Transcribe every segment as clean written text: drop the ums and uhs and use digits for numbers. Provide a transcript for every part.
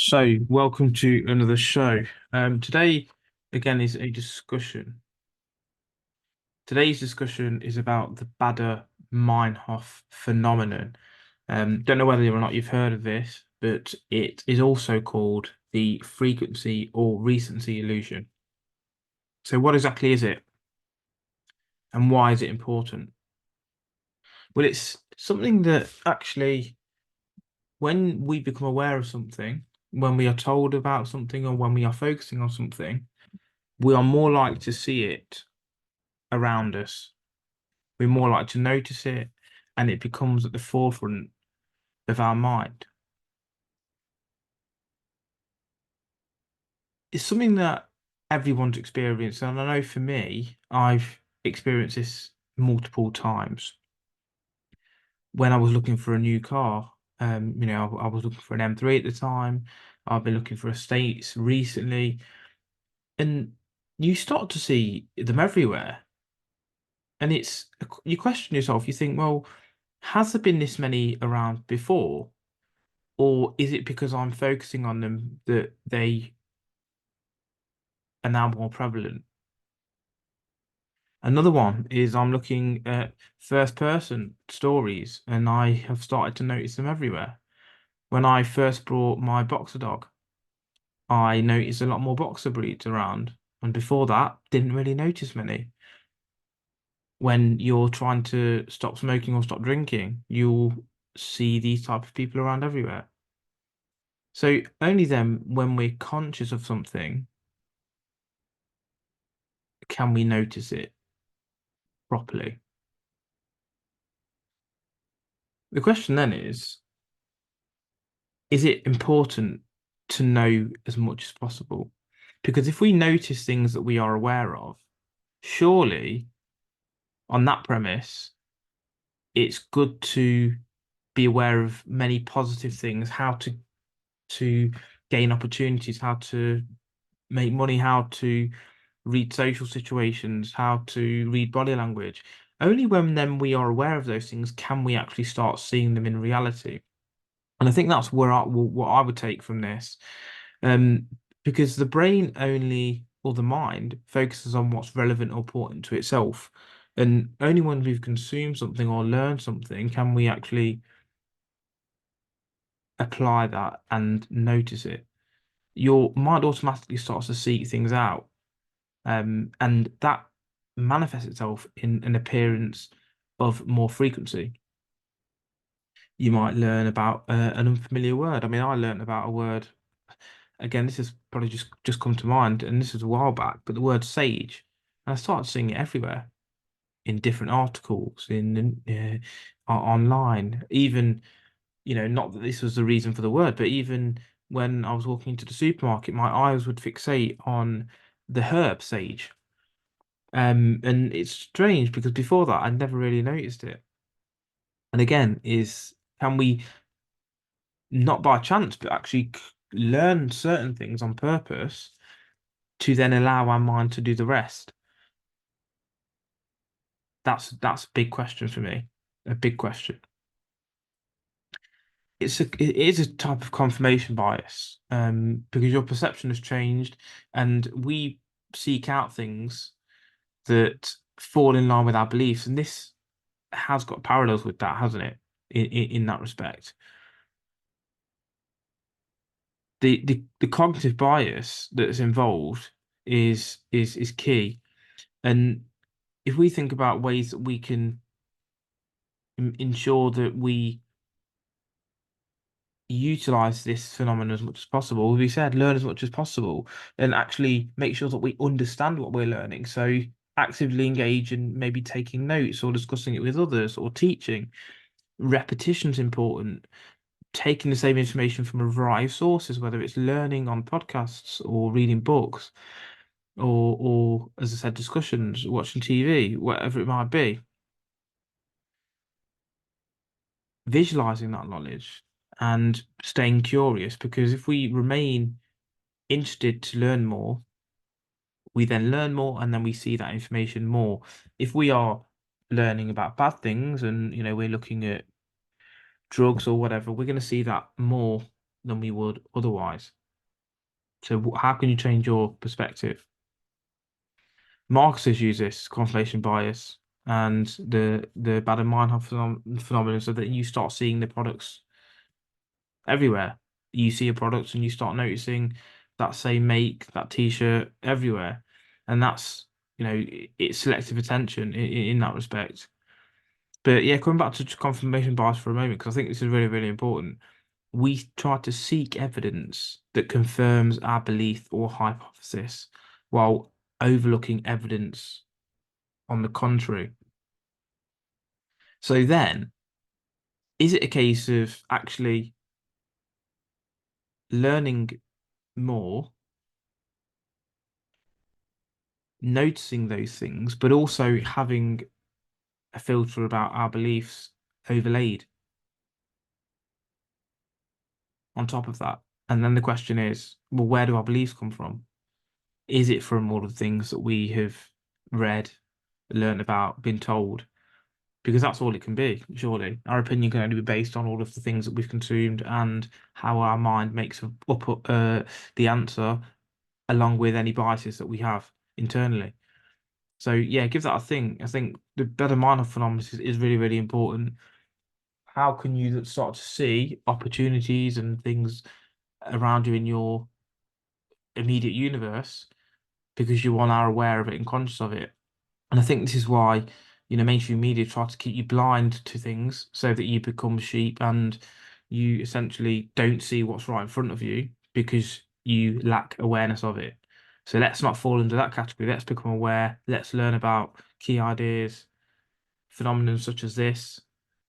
So, welcome to another show. Today, again, is a discussion. Today's discussion is about the Baader-Meinhof phenomenon. Don't know whether or not you've heard of this, but it is also called the frequency or recency illusion. So, what exactly is it, and why is it important? Well, it's something that actually, when we become aware of something, when we are told about something, or when we are focusing on something, we are more likely to see it around us. We're more likely to notice it, and it becomes at the forefront of our mind. It's something that everyone's experienced, and I know for me, I've experienced this multiple times. When I was looking for a new car, I was looking for an M3 at the time. I've been looking for estates recently, and you start to see them everywhere. And you question yourself, you think, well, has there been this many around before? Or is it because I'm focusing on them that they are now more prevalent? Another one is I'm looking at first person stories and I have started to notice them everywhere. When I first brought my boxer dog, I noticed a lot more boxer breeds around. And before that, didn't really notice many. When you're trying to stop smoking or stop drinking, you'll see these type of people around everywhere. So only then, when we're conscious of something, can we notice it properly. The question then is it important to know as much as possible? Because if we notice things that we are aware of, surely on that premise, it's good to be aware of many positive things, how to gain opportunities, how to make money, how to read social situations, how to read body language. Only when then we are aware of those things can we actually start seeing them in reality. And I think that's what I would take from this, um, because the brain only, or the mind, focuses on what's relevant or important to itself. And only when we've consumed something or learned something can we actually apply that and notice it. Your mind automatically starts to seek things out, and that manifests itself in an appearance of more frequency. You might learn about an unfamiliar word. I mean, I learned about a word. Again, this has probably just come to mind, and this was a while back. But the word sage, and I started seeing it everywhere in different articles, in online. Even not that this was the reason for the word, but even when I was walking into the supermarket, my eyes would fixate on the herb sage. And it's strange because before that, I'd never really noticed it. And again, can we not by chance, but actually learn certain things on purpose to then allow our mind to do the rest? That's a big question for me. A big question. It is a type of confirmation bias, because your perception has changed, and we seek out things that fall in line with our beliefs, and this has got parallels with that, hasn't it? In that respect, the cognitive bias that's involved is key, and if we think about ways that we can ensure that we utilize this phenomenon as much as possible. We said learn as much as possible and actually make sure that we understand what we're learning. So actively engage in maybe taking notes or discussing it with others or teaching. Repetition's important. Taking the same information from a variety of sources, whether it's learning on podcasts or reading books or as I said, discussions, watching TV, whatever it might be. Visualizing that knowledge and staying curious, because if we remain interested to learn more, we then learn more and then we see that information more. If we are learning about bad things and we're looking at drugs or whatever, we're going to see that more than we would otherwise. So how can you change your perspective? Marketers use this confirmation bias and the Baader-Meinhof phenomenon, so that you start seeing the products everywhere. You see a product and you start noticing that same make, that t-shirt everywhere, and that's it's selective attention in that respect. But yeah, coming back to confirmation bias for a moment, because I think this is really, really important. We try to seek evidence that confirms our belief or hypothesis while overlooking evidence on the contrary. So then, is it a case of actually learning more, noticing those things, but also having a filter about our beliefs overlaid on top of that? And then the question is, well, where do our beliefs come from? Is it from all of the things that we have read, learned about, been told? Because that's all it can be, surely. Our opinion can only be based on all of the things that we've consumed and how our mind makes up the answer, along with any biases that we have internally. So yeah, give that a think. I think the better mind of phenomenon is really, really important. How can you start to see opportunities and things around you in your immediate universe because you are aware of it and conscious of it? And I think this is why, mainstream media try to keep you blind to things so that you become sheep and you essentially don't see what's right in front of you because you lack awareness of it. So let's not fall into that category. Let's become aware. Let's learn about key ideas, phenomena such as this,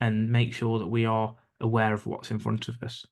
and make sure that we are aware of what's in front of us.